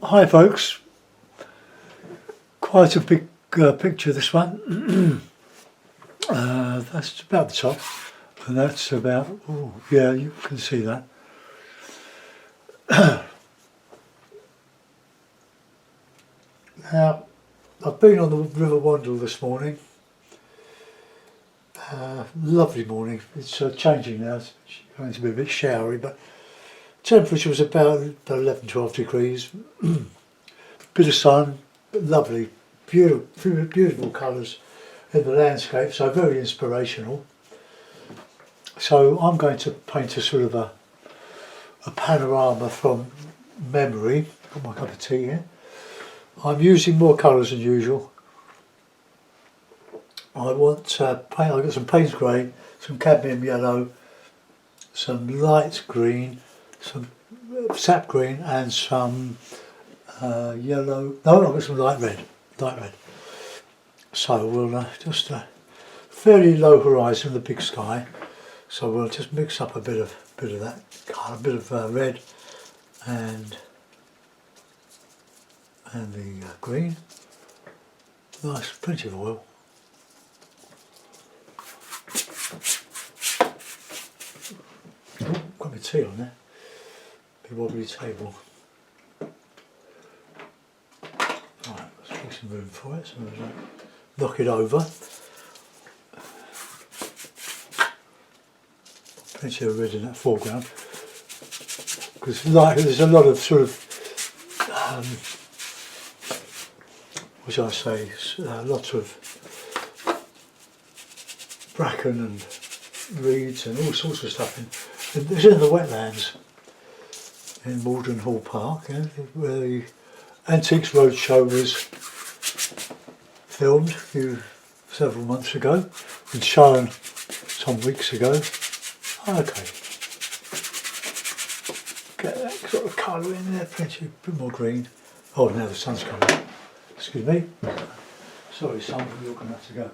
Hi folks, quite a big picture this one. That's about the top, and that's about, oh yeah, you can see that. Now, I've been on the River Wandle this morning. Lovely morning. It's changing now, it's going to be a bit showery, but temperature was about 11-12 degrees. Bit of sun, lovely, beautiful colours in the landscape, so very inspirational. So I'm going to paint a sort of a panorama from memory. Got my cup of tea here. I'm using more colours than usual. I want paint. I've got some Payne's grey, some cadmium yellow, some light green, some sap green, and some yellow. No, I've got some light red. So we'll just fairly low horizon, the big sky. So we'll just mix up a bit of that colour, a bit of red and the green. Nice, plenty of oil. Oh, got my tea on there. Big wobbly table. Right, let's make some room for it so we don't knock it over. Plenty of red in that foreground, because there's a lot of sort of what shall I say, lots of bracken and reeds and all sorts of stuff this is in the wetlands in Malden Hall Park, where the Antiques Roadshow was filmed several months ago and shown some weeks ago. Okay, get that sort of colour in there, plenty, a bit more green. Oh, now the sun's coming up. Excuse me. Sorry, son, you're going to have to go.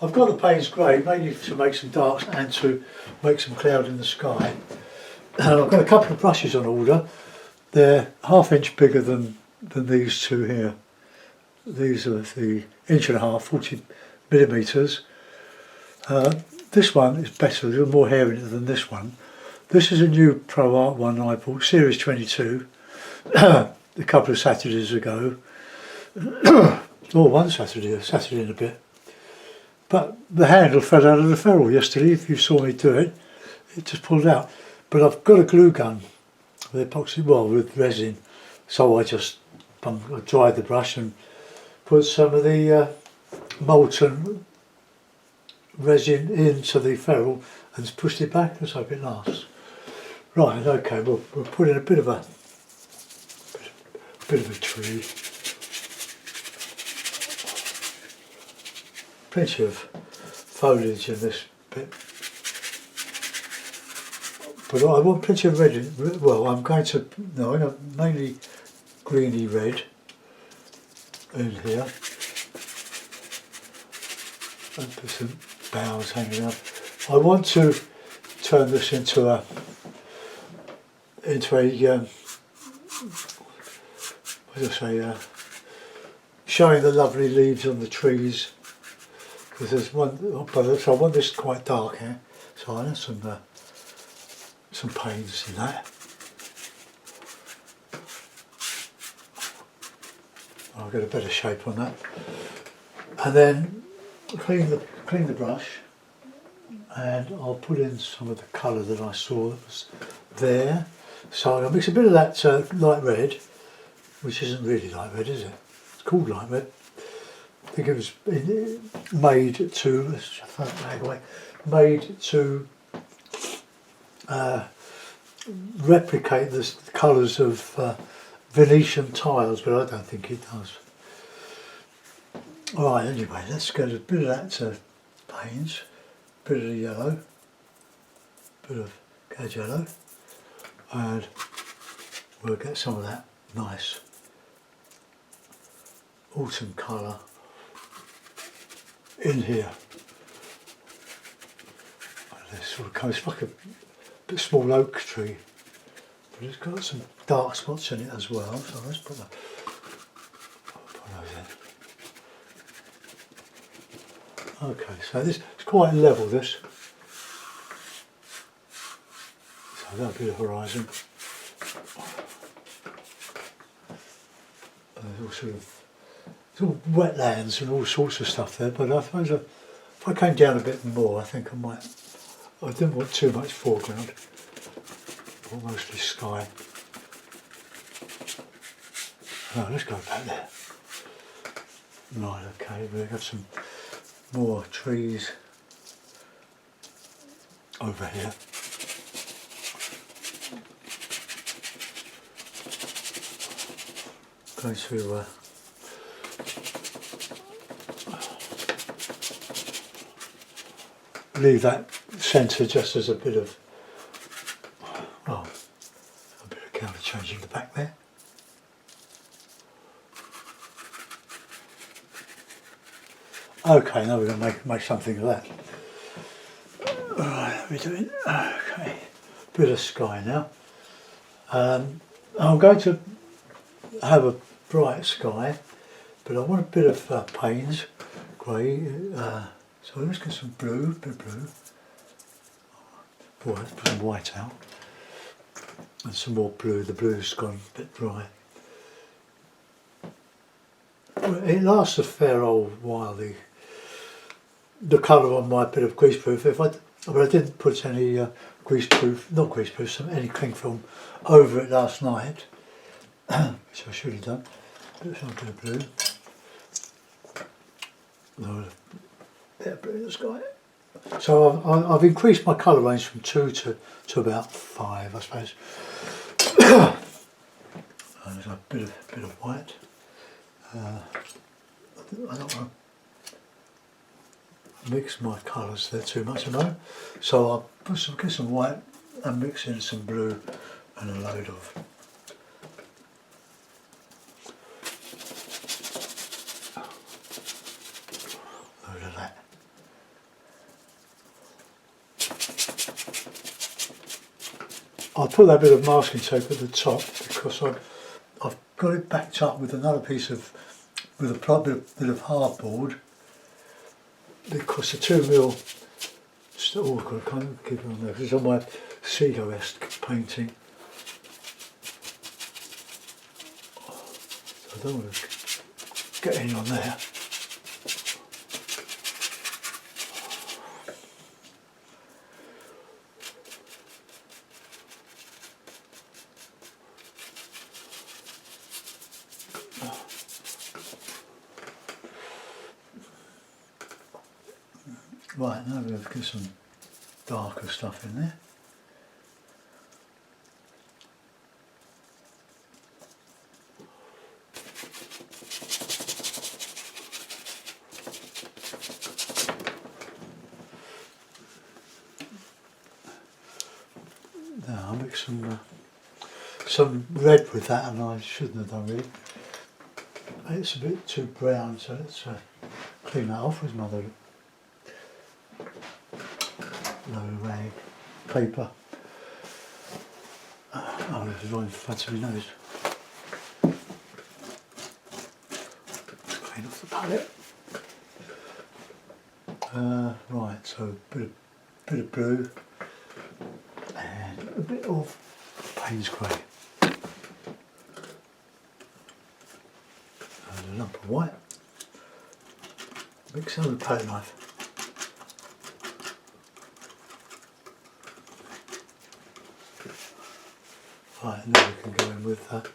I've got the Payne's grey mainly to make some darks and to make some cloud in the sky. And I've got a couple of brushes on order. They're ½ inch bigger than these two here. These are the 1.5 inch, 40 millimetres. This one is better, there's a little more hair in it than this one. This is a new Pro Art one I bought, Series 22, a couple of Saturdays ago. Or one Saturday and a bit. But the handle fell out of the ferrule yesterday. If you saw me do it, it just pulled out. But I've got a glue gun with epoxy, well, with resin. So I just dried the brush and put some of the molten resin into the ferrule and pushed it back. Let's hope it lasts. Right, okay, we'll put in a bit of a tree. Plenty of foliage in this bit. But I want plenty of red in, well, I'm going to mainly greeny red in here. And put some boughs hanging up. I want to turn this into a what do I say, showing the lovely leaves on the trees. Because there's one, so I want this quite dark here, so I have some paints in that. I'll get a better shape on that, and then clean the brush, and I'll put in some of the colour that I saw that was there. So I'll mix a bit of that light red, which isn't really light red, is it? It's called light red. I think it was made to, let's throw that bag away, made to replicate the colours of Venetian tiles, but I don't think it does. Alright, anyway, let's get a bit of that Payne's, a bit of the yellow, a bit of cad yellow, and we'll get some of that nice autumn colour in here. And this sort of comes like a bit small oak tree, but it's got some dark spots in it as well, so let's put those in. Okay, so this it's quite level, this. So that'll be the horizon. There's all sort of, it's all wetlands and all sorts of stuff there, but I suppose if I came down a bit more, I think I might. I didn't want too much foreground, or mostly sky. No, let's go back there. Right, okay, we have some more trees over here. Going to leave that centre just as a bit of, well, a bit of colour changing the back there. Okay, now we're going to make something of that. Alright, what are we doing? Okay, bit of sky now. I'm going to have a bright sky, but I want a bit of Payne's grey. So let's get some blue, bit of blue. Oh, let's put some white out. And some more blue. The blue's gone a bit dry. Well, it lasts a fair old while, the colour on my bit of greaseproof. But I didn't put any any cling film over it last night, which I should have done. Bit of blue. No, bit of blue in the sky. So I've increased my colour range from 2 to about 5, I suppose. And there's a bit of white. I don't want to mix my colours there too much, so I'll get some white and mix in some blue and a load of that. I'll put that bit of masking tape at the top because I've got it backed up with another piece of, with a bit of hardboard, because the 2mm, oh, I've got to kind of keep it on there, because it's on my Seago-esque painting. So I don't want to get any on there. Right, now we'll get some darker stuff in there. Now I'll mix some red with that, and I shouldn't have done really. It's a bit too brown, so let's clean that off with another rag paper. Oh, this is right in front of my nose. Clean off the palette. Right, so a bit of blue and a bit of Payne's grey. And a lump of white. Mix some with a palette knife. Right, now we can go in with that.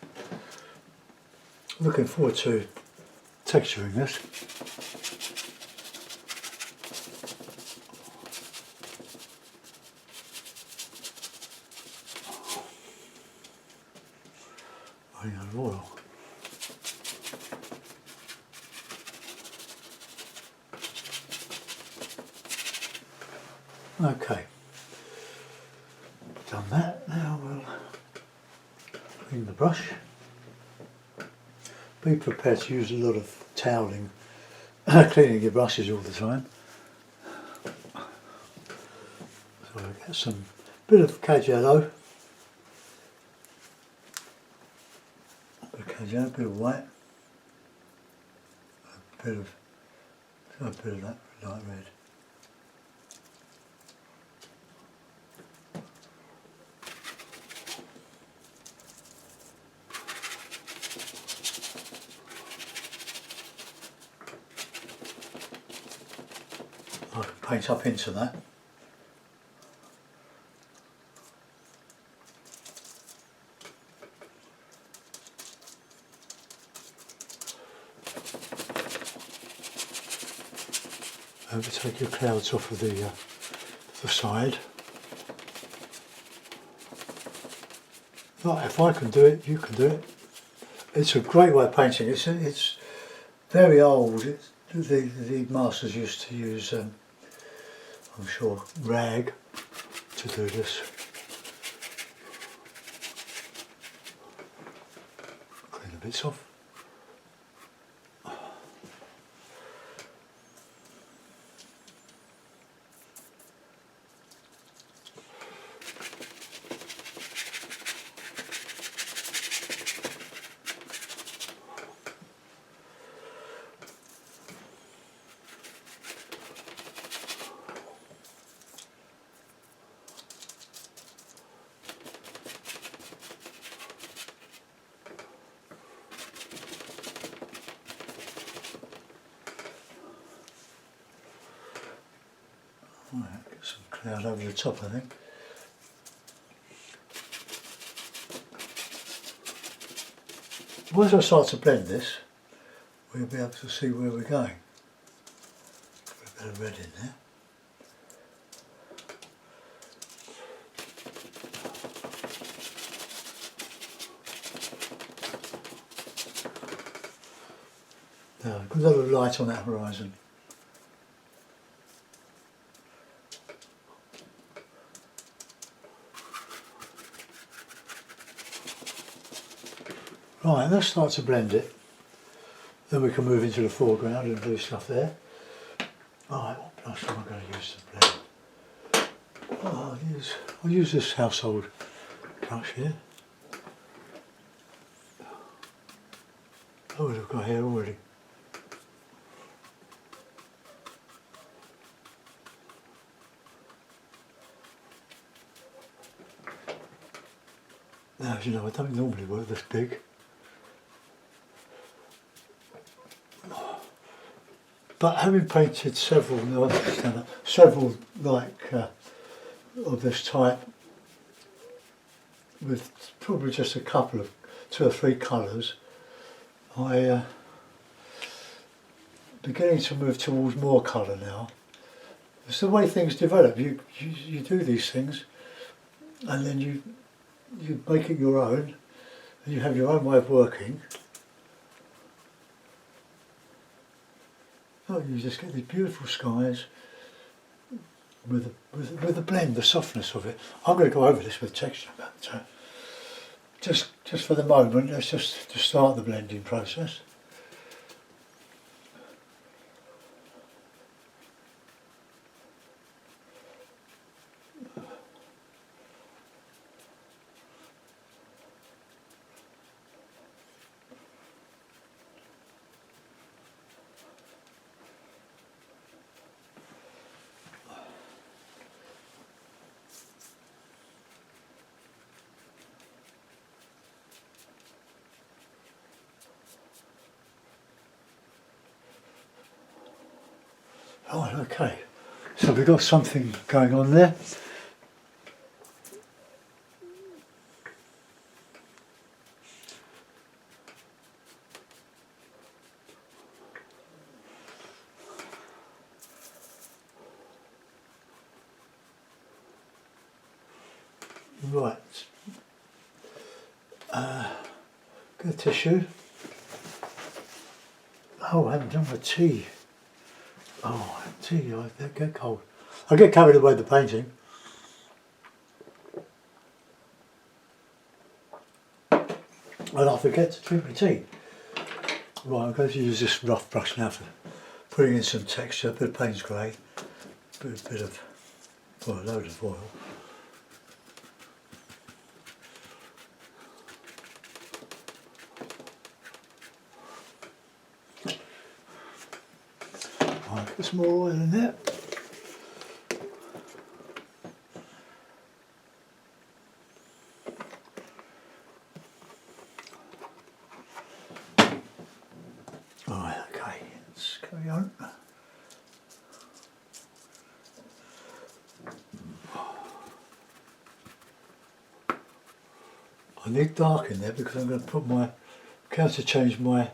Looking forward to texturing this. Running out of oil. Okay, done that. Now we'll clean the brush. Be prepared to use a lot of toweling, cleaning your brushes all the time. So we'll get some bit of Cad Yellow Okay, a bit of white, a bit of that light red. I can paint up into that. Take your clouds off of the side. Right, if I can do it, you can do it. It's a great way of painting. It's very old. The masters used to use, I'm sure, rag to do this. Clean the bits off. Right, get some cloud over the top, I think. Once I start to blend this, we'll be able to see where we're going. Put a bit of red in there. Now, a little light on that horizon. Right, let's start to blend it. Then we can move into the foreground and do stuff there. Right, what brush am I going to use to blend? Oh, I'll use this household brush here. Oh, I've got hair already. Now, as you know, I don't normally work this big. But having painted several like of this type, with probably just a couple of 2 or 3 colours, I beginning to move towards more colour now. It's the way things develop. You do these things, and then you make it your own, and you have your own way of working. Oh, you just get these beautiful skies with the blend, the softness of it. I'm going to go over this with texture, but just for the moment, let's just to start the blending process. Right, okay, so we've got something going on there. Right, get a tissue. Oh, I haven't done my tea. Oh, tea, I get cold. I get carried away with the painting. And I forget to drink my tea. Right, I'm going to use this rough brush now for putting in some texture, a bit of Payne's grey, a bit of, well, a load of oil. Put some more oil in there. Right, okay, let's carry on. I need dark in there because I'm going to put my change my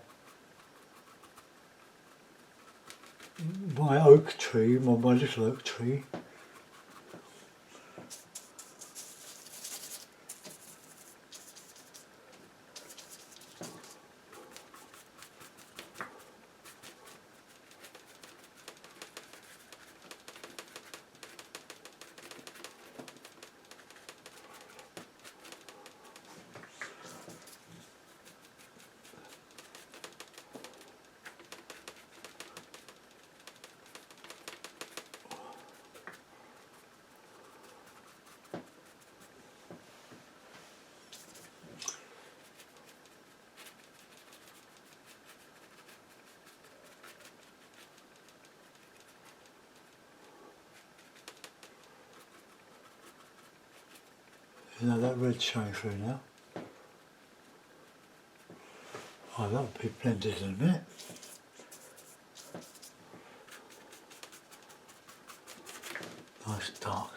oak tree, my little oak tree. You know that red's showing through now. Oh, that'll be blended in a minute. Nice dark.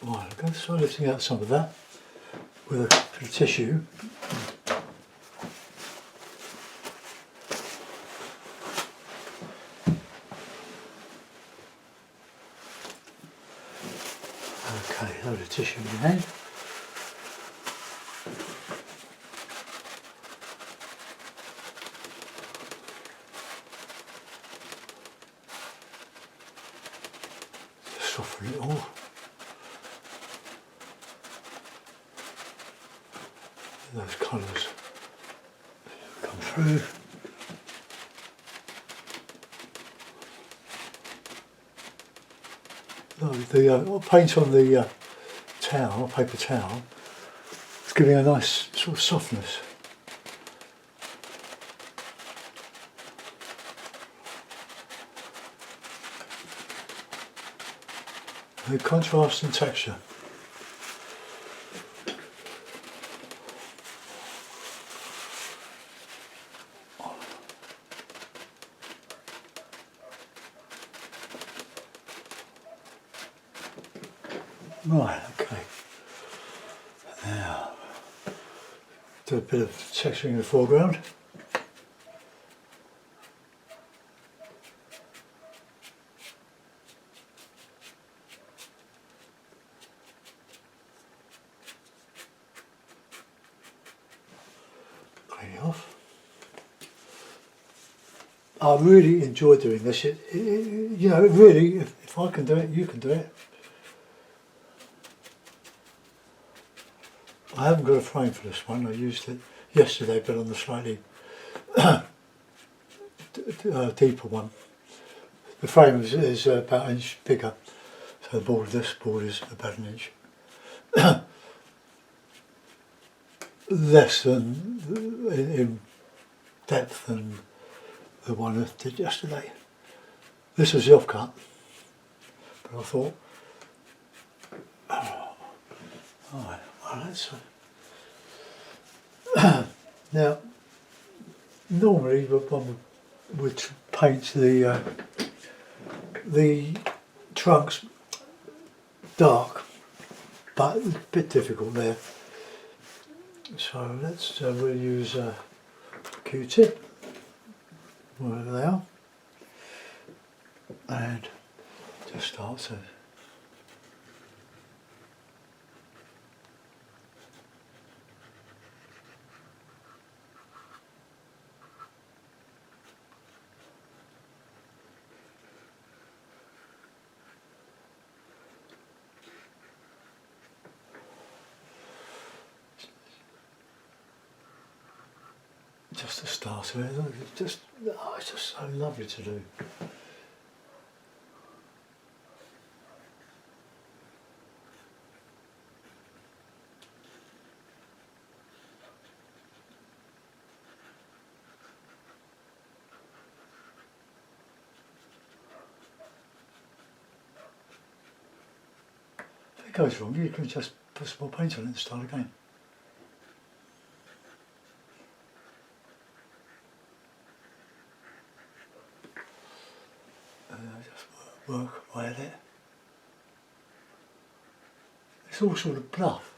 Right, I'm going to start lifting out some of that with a bit of tissue. Okay, a load of tissue in your hand. Soften it all. Those colours come through. No, the paint on the towel, paper towel, is giving a nice sort of softness. The contrast in texture. Right, okay. Now, do a bit of texturing in the foreground. Clean it off. I really enjoy doing this. You know, really, if I can do it, you can do it. I haven't got a frame for this one. I used it yesterday, but on the slightly deeper one. The frame is about an inch bigger, so this board is about an inch less than in depth than the one I did yesterday. This was the offcut, but I thought, alright, well, that's now normally one would paint the trunks dark, but it's a bit difficult there. So let's we'll use a Q-tip, wherever they are, and just start to just the start of it. It's just so lovely to do. If it goes wrong, you can just put some more paint on it and start again. Just work away at it. It's all sort of bluff.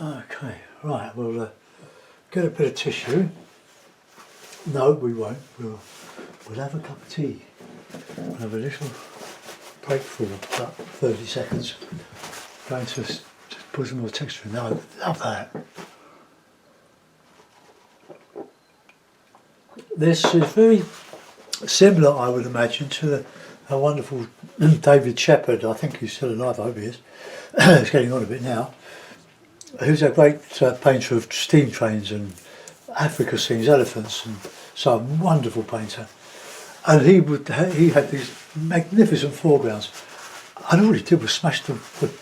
Okay, right, we'll get a bit of tissue. No, we won't. We'll have a cup of tea. We'll have a little break for about 30 seconds. Going to just put some more texture in. No, I love that. This is very similar, I would imagine, to a wonderful David Shepherd. I think he's still alive, I hope he is. He's getting on a bit now. Who's a great painter of steam trains and Africa scenes, elephants, and some wonderful painter. And he had these magnificent foregrounds. And all he did was smash the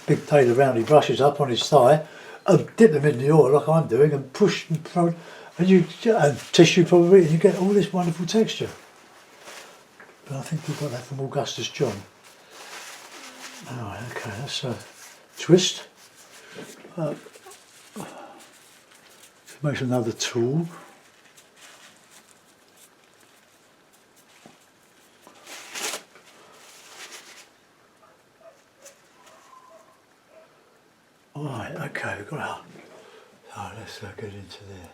big tailor roundy brushes up on his thigh and dip them in the oil like I'm doing and push and throw, and tissue probably, and you get all this wonderful texture. But I think we got that from Augustus John. Alright, okay, that's a twist. Make another tool. Alright, okay, we've got our. So let's get into there.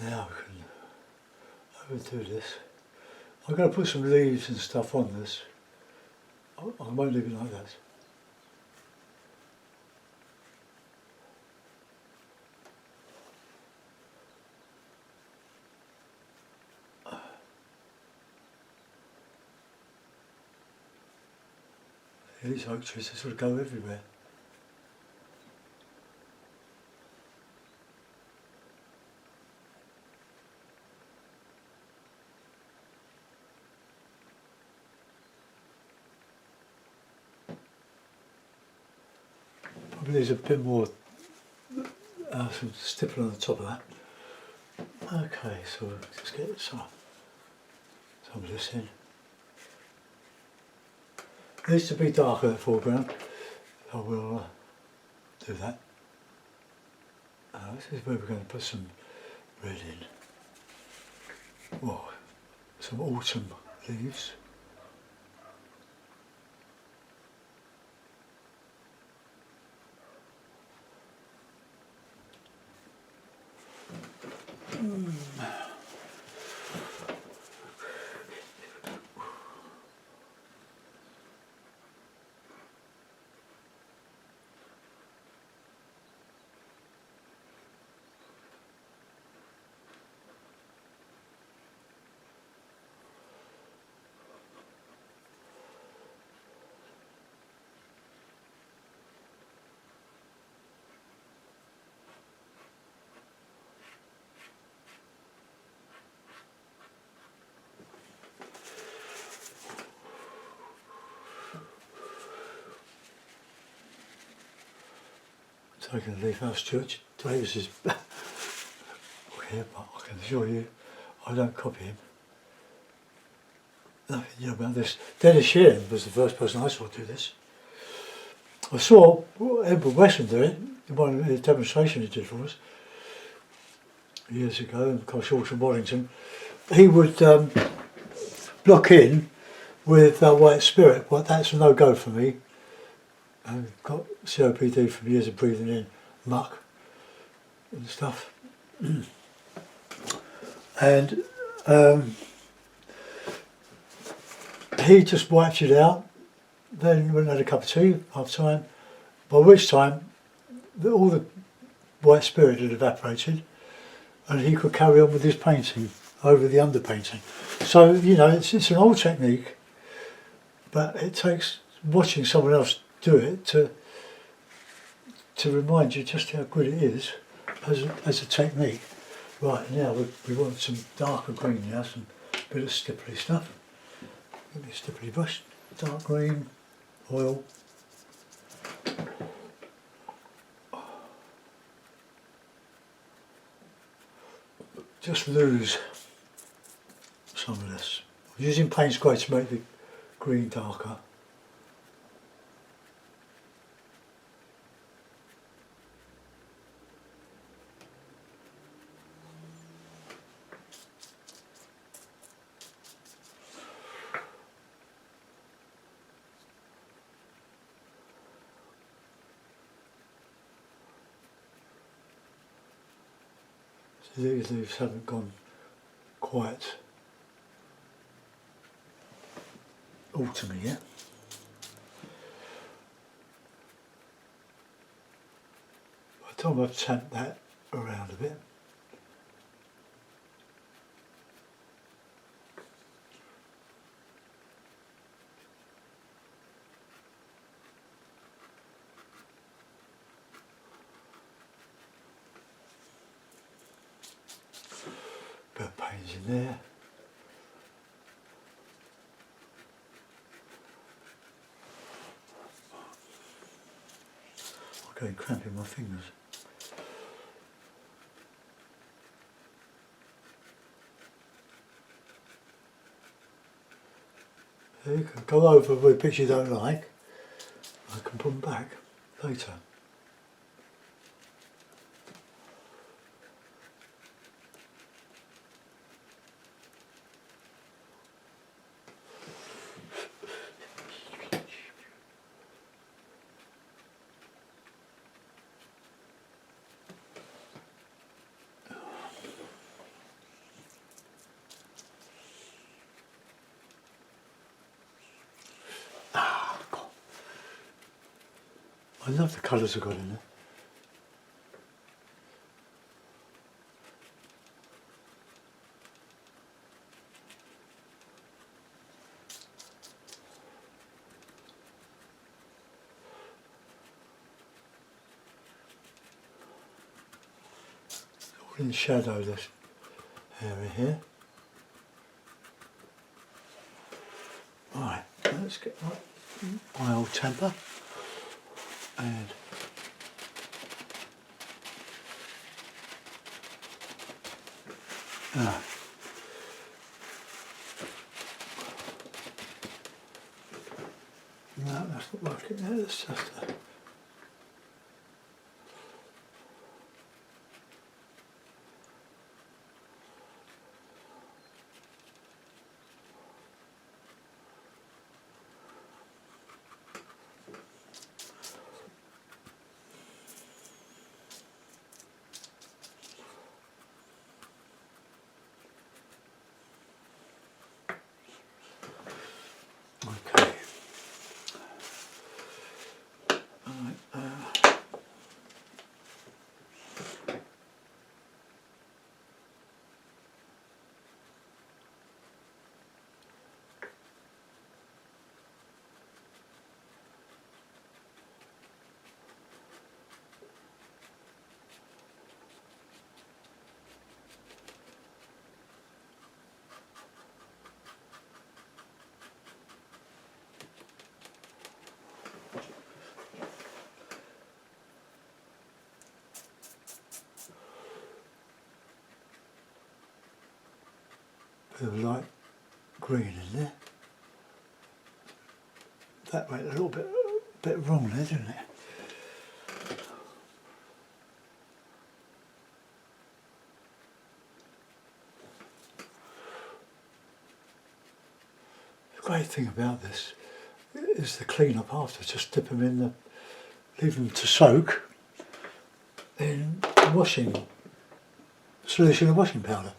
Now I can do this. I'm going to put some leaves and stuff on this. I won't leave it like that. These oak trees, they sort of go everywhere. Probably there's a bit more some stipple on the top of that. Okay, so let's get some of this in. It needs to be darker in the foreground. I will do that. This is where we're going to put some red in. Oh, some autumn leaves. Taking a leaf out of Stuart Davis's book here, but I can assure you I don't copy him. Nothing new about this. Dennis Sheehan was the first person I saw do this. I saw Edward Weston do it in one of the demonstrations he did for us years ago, and of course Alton Waddington. He would block in with white spirit, but that's a no-go for me. I've got COPD from years of breathing in muck and stuff. And he just wiped it out. Then went and had a cup of tea, half time, by which time all the white spirit had evaporated and he could carry on with his painting over the underpainting. So, you know, it's an old technique, but it takes watching someone else do it to remind you just how good it is as a technique. Right, now we want some darker green now, some bit of stipply stuff. Give me a stipply brush, dark green, oil. Just lose some of this. I'm using paint spray to make the green darker. So these leaves haven't gone quite autumny yet. By the time I've tamped that around a bit, bit of paint in there. I'm getting cramp in my fingers. You can go over with bits you don't like. I can put them back later. I love the colours I've got in there. All in shadow, this area here. Right, let's get my old temper and no, that's not working there, it's just okay. Bit of light green in there. That went a little bit wrong there, didn't it? great thing about this is the clean up after. Just dip them in the, leave them to soak in washing solution of washing powder.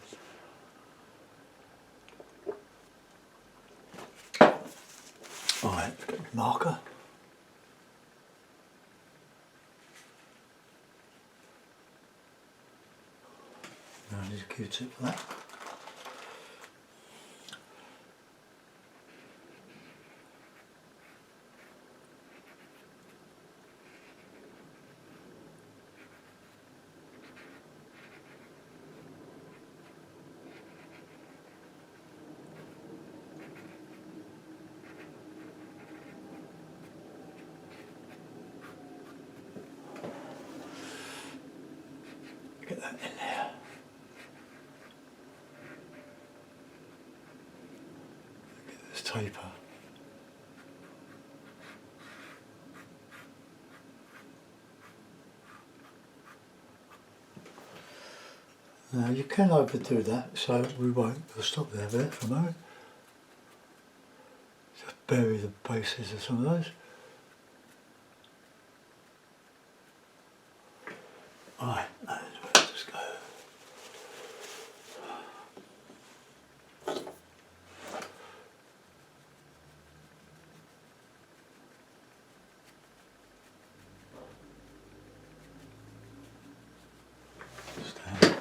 Alright, marker. Now I need a Q-tip for that. Get that in there. Get this taper. Now you can overdo that, so we won't. We'll stop there for a moment. Just bury the bases of some of those. Alright, let's just go. Stand.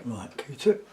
Right, Q-tip.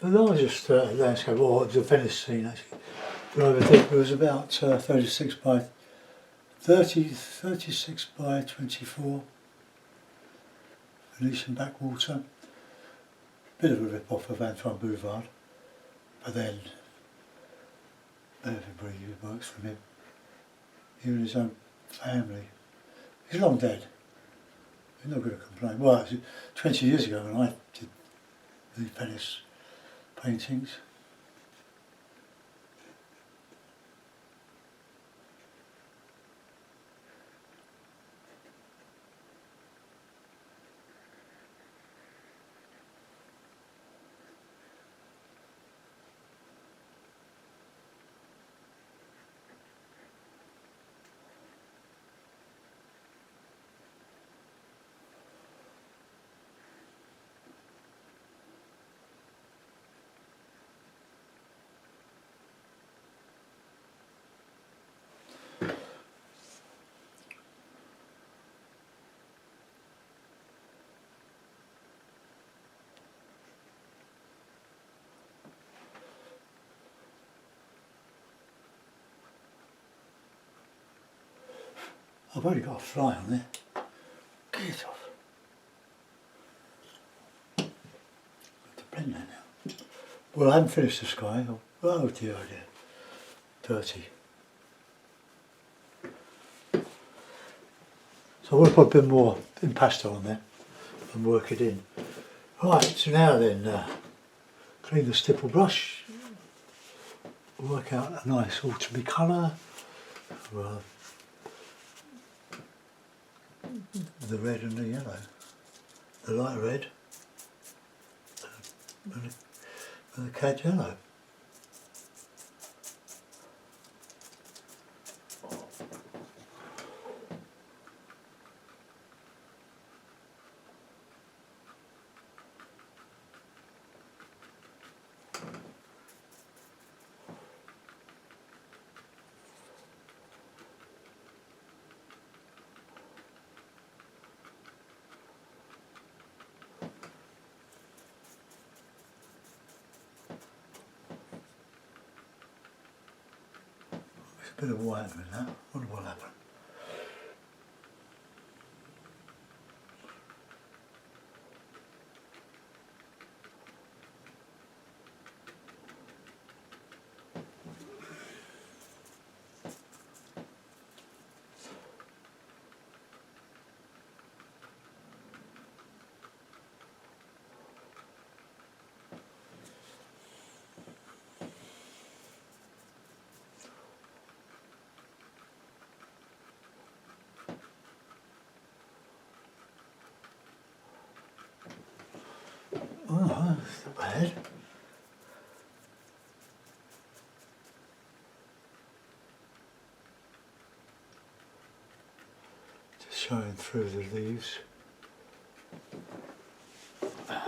The largest landscape, or the Venice scene actually, that I ever did was about 36 by 24 Venetian backwater. Bit of a rip-off of Antoine Bouvard, but then everybody who works for him, even his own family. He's long dead. He's not going to complain. Well, 20 years ago when I did the Venice paintings. I've already got a fly on there. Get off. Got to blend that now. Well, I haven't finished the sky. Oh dear, oh dear. Dirty. So I want to put a bit more impasto on there and work it in. Right, so now then, clean the stipple brush. Work out a nice autumny colour. Well, the red and the yellow, the light red and the cad yellow. a bit of white in that. Wonder what happened. Oh, that's not bad. Just showing through the leaves. I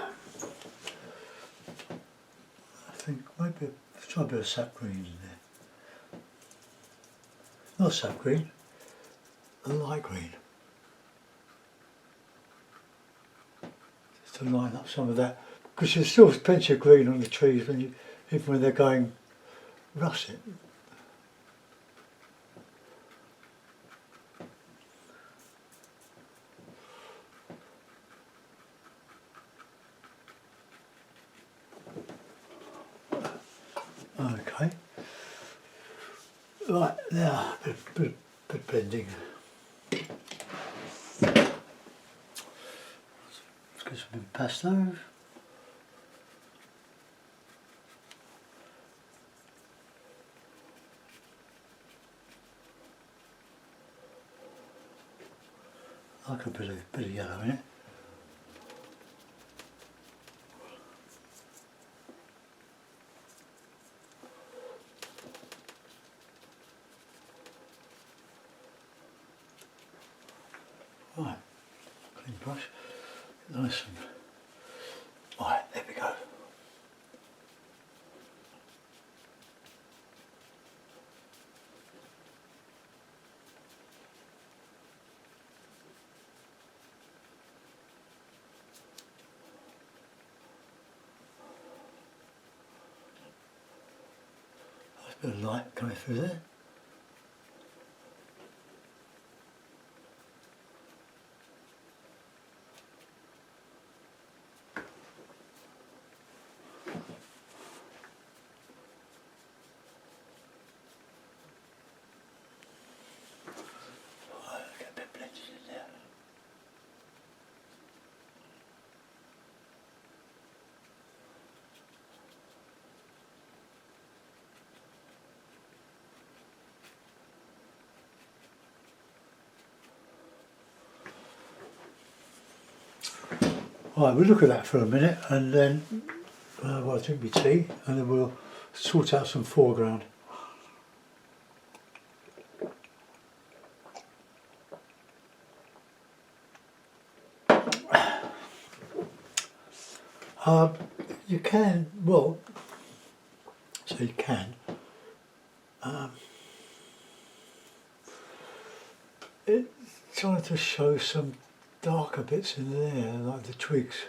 think maybe let's try a bit of sap green in there. Not sap green, a light green. Just to line up some of that. Because there's still plenty of green on the trees when you, even when they're going russet. Okay. Right, now, bit blending. Let's get some impasto. Like a bit of yellow in it. Right, clean brush, nice and, right, there we go. Nice bit of light coming through there. Get a bit blended in there. Right, we'll look at that for a minute and then well, I'll drink my tea and then we'll sort out some foreground. You can, well, so you can. It's trying to show some darker bits in there, like the twigs.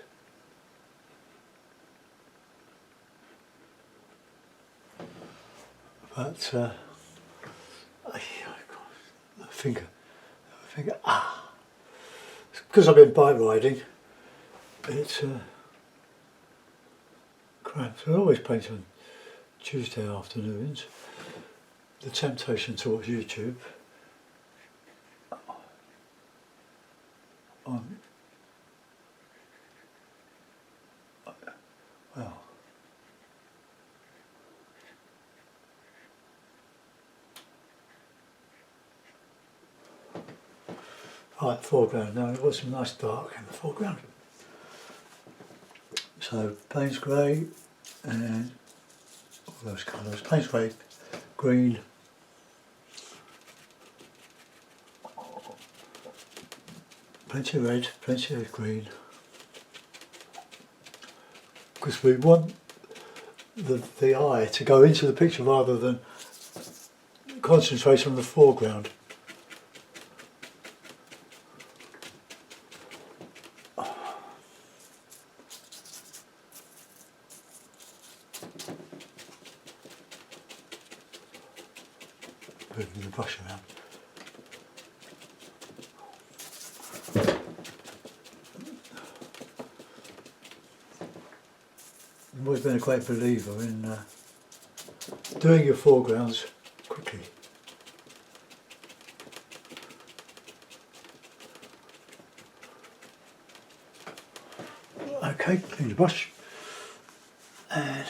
But finger, because I've been bike riding, it's cramped. I always paint on Tuesday afternoons. The temptation to watch YouTube. Well, right, foreground. Now there was some nice dark in the foreground. So Payne's grey and all those colours. Payne's grey, green, plenty of red, plenty of green. Because we want the eye to go into the picture rather than concentrate on the foreground. moving the brush around. I've always been a great believer in doing your foregrounds quickly. Okay, clean the brush and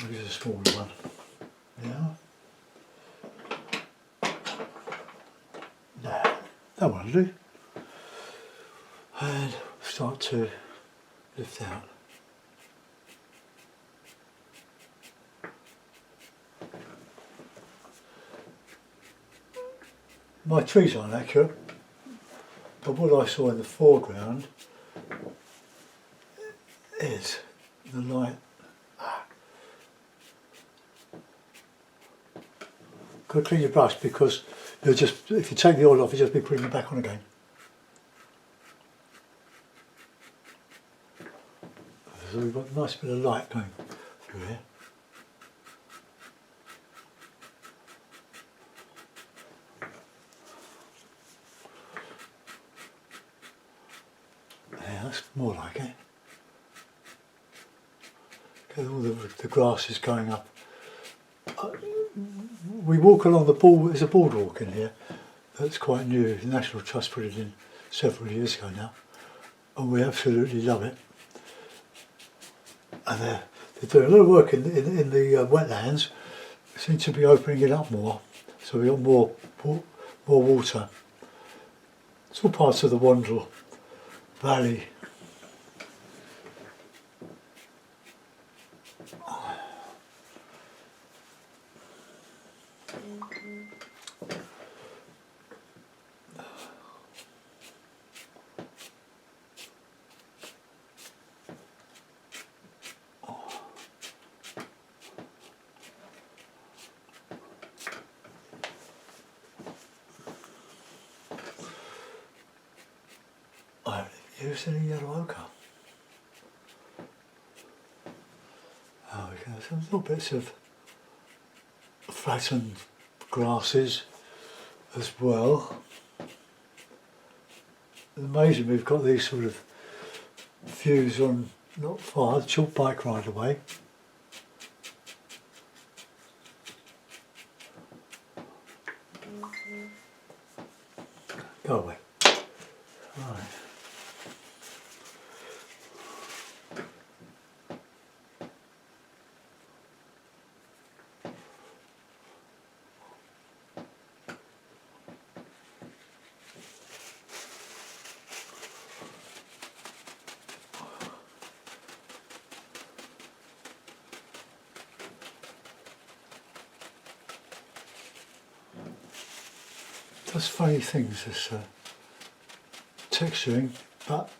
I'll use a smaller one now. No, that one will do. And start to lift out. My trees aren't accurate, but what I saw in the foreground is the light. Got to clean your brush because you'll just, if you take the oil off, you'll just be putting it back on again. So we've got a nice bit of light going through here. Yeah, that's more like it. Okay, all the grass is going up. We walk along the board, there's a boardwalk in here that's quite new. The National Trust put it in several years ago now, and we absolutely love it. And they're doing a lot of work in the wetlands. They seem to be opening it up more, so we've got more water. It's all parts of the Wandle Valley. I haven't used any yellow ochre. Oh, we have some little bits of flattened grasses as well. It's amazing we've got these sort of views on not far, the short bike ride away. Go away. Right. Does funny things, this texturing, but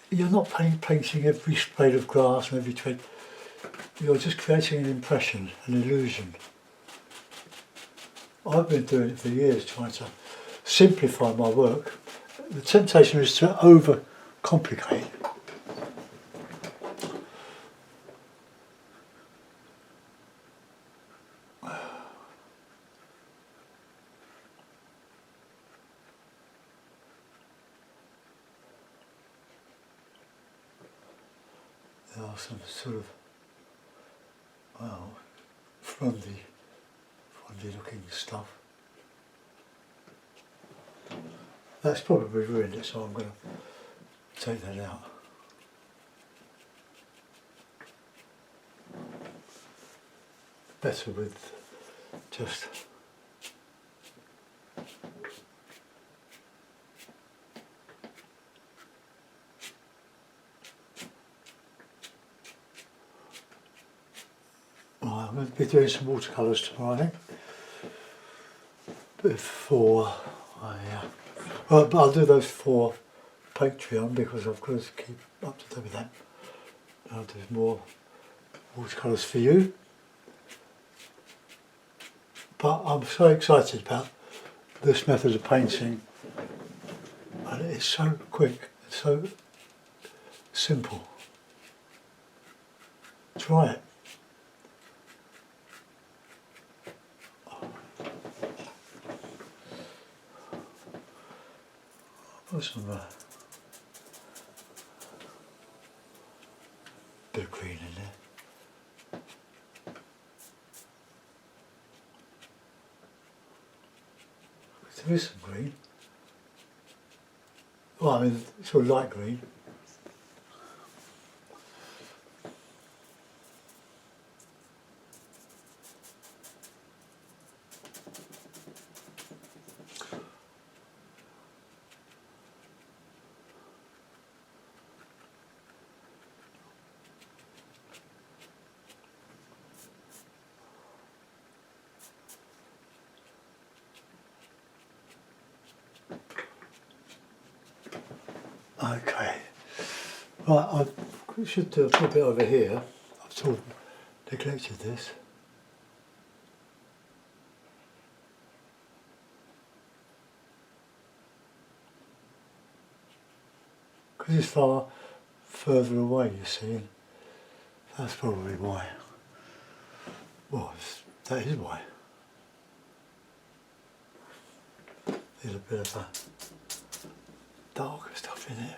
you're not painting every blade of grass and every twig. You're just creating an impression, an illusion. I've been doing it for years, trying to simplify my work. The temptation is to overcomplicate. There are some sort of, well, frondy looking stuff. That's probably ruined it, so I'm going to take that out. Better with just I'm going to be doing some watercolours tomorrow, I think. Before but I'll do those for Patreon because I've got to keep up to date with that. I'll do more watercolours for you. But I'm so excited about this method of painting, and it's so quick, it's so simple. Try it. Put some bit of green in there. There is some green. Well, I mean, sort of light green. Okay. Right, I should do a bit over here. I've sort of neglected this. Because it's far further away, you see, and that's probably why. Well, that is why. There's a bit of a darker stuff in there.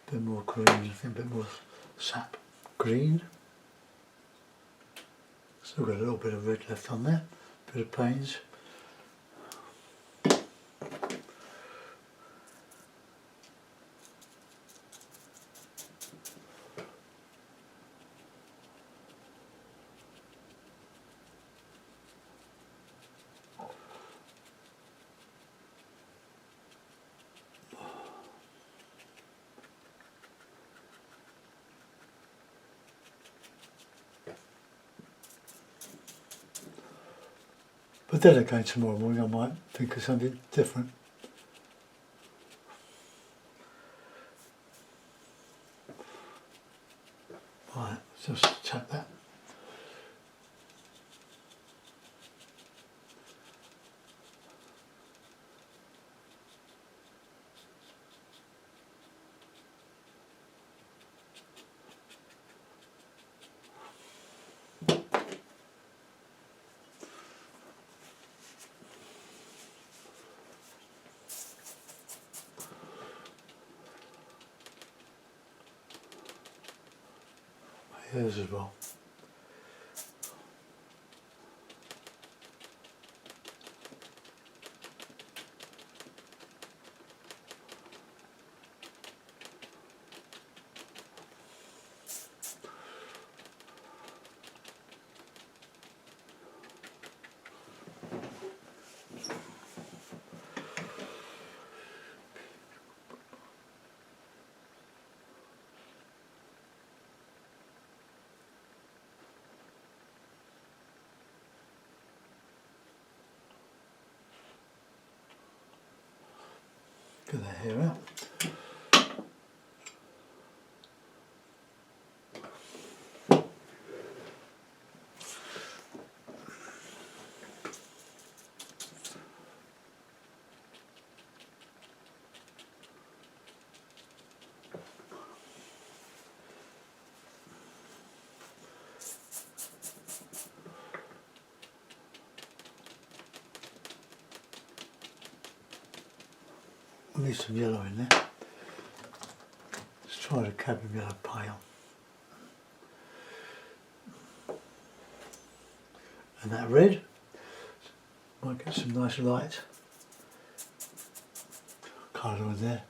A bit more green, I think a bit more sap green. Still got a little bit of red left on there, bit of pains. But then again, tomorrow morning I might think of something different. Right, just tap that. Here's as well. Get that hair out. I need some yellow in there. Let's try the cadmium yellow pale. And that red, might get some nice light colour in there.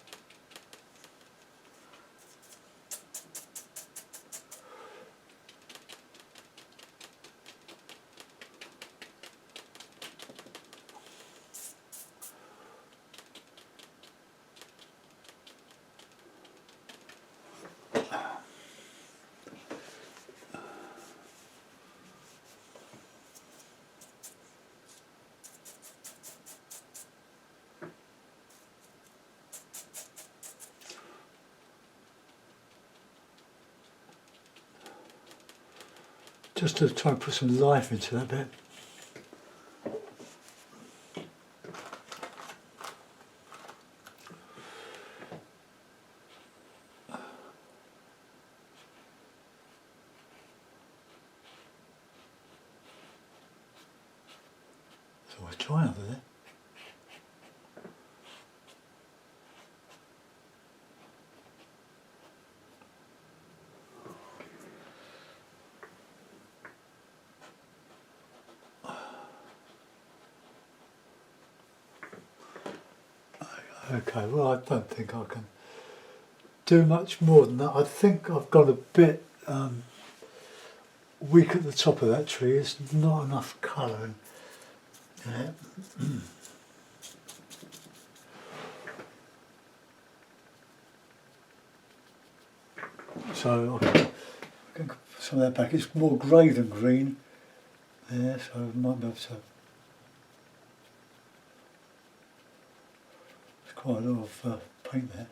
just to try and put some life into that bit. So I'll try over there. Okay, well I don't think I can do much more than that. I think I've got a bit weak at the top of that tree. It's not enough colour in it. So I can put some of that back. It's more grey than green there, so I might be able to. There's quite a lot of paint there.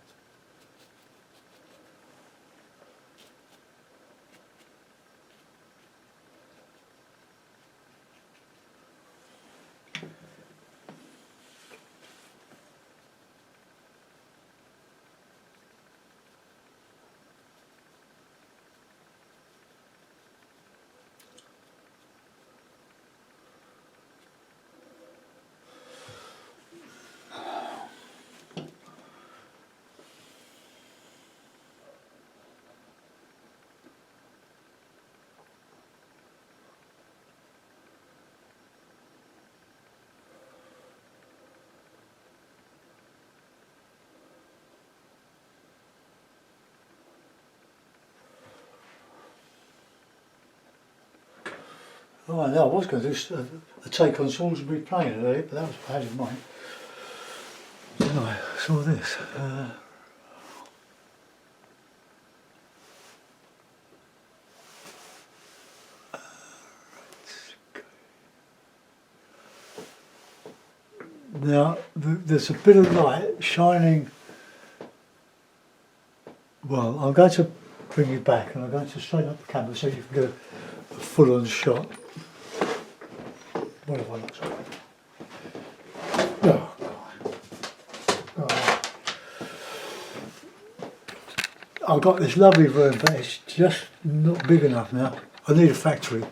Oh, no, I was going to do a take on Salisbury Plain earlier, but that was bad in mine. Anyway, I saw this. Now, there's a bit of light shining. Well, I'm going to bring you back and I'm going to straighten up the camera so you can get a full-on shot. What have I looked like? Oh, God. Oh. I've got this lovely room, but it's just not big enough now. I need a factory.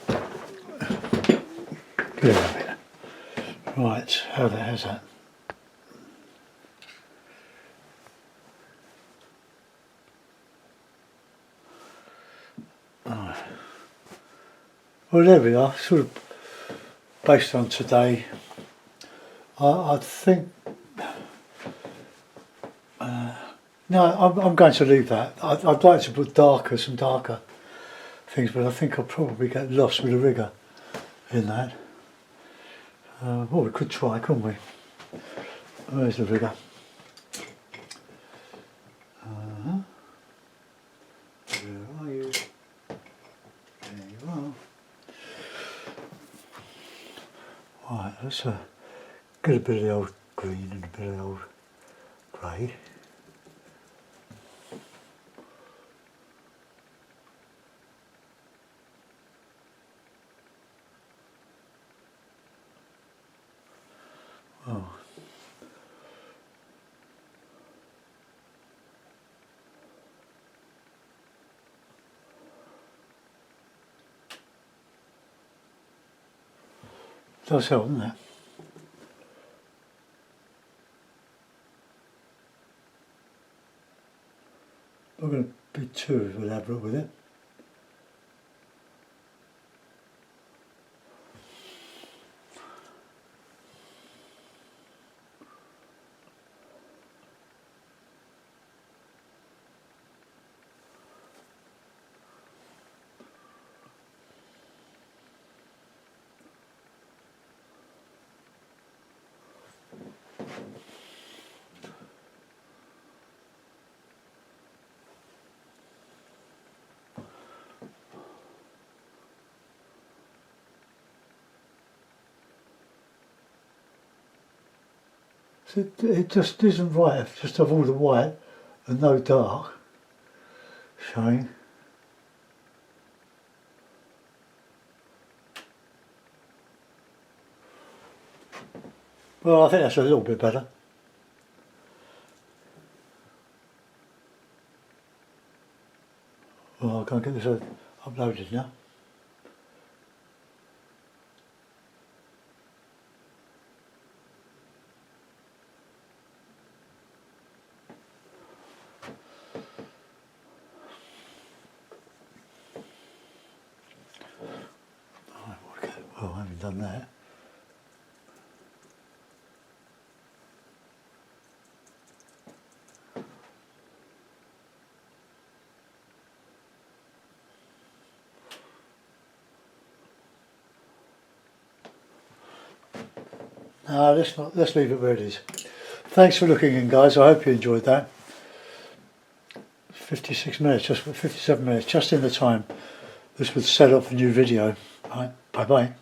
Get out of it. Right, how's that? Right. Well, there we are, sort of based on today. I think, no, I'm going to leave that. I'd like to put some darker things, but I think I'll probably get lost with the rigger in that. Well, we could try, couldn't we? Where's the rigger? Where are you? There you are. Right, let's get a bit of the old green and a bit of the old grey. Oh. Does help, doesn't it? I'm not going to be too elaborate with it. So it just isn't right, just have all the white and no dark showing. Well, I think that's a little bit better. Well, I can't get this uploaded now. Well, I haven't done that. No, let's leave it where it is. Thanks for looking in, guys. I hope you enjoyed that. 56 minutes, just 57 minutes, just in the time this would set up a new video. Right, bye bye.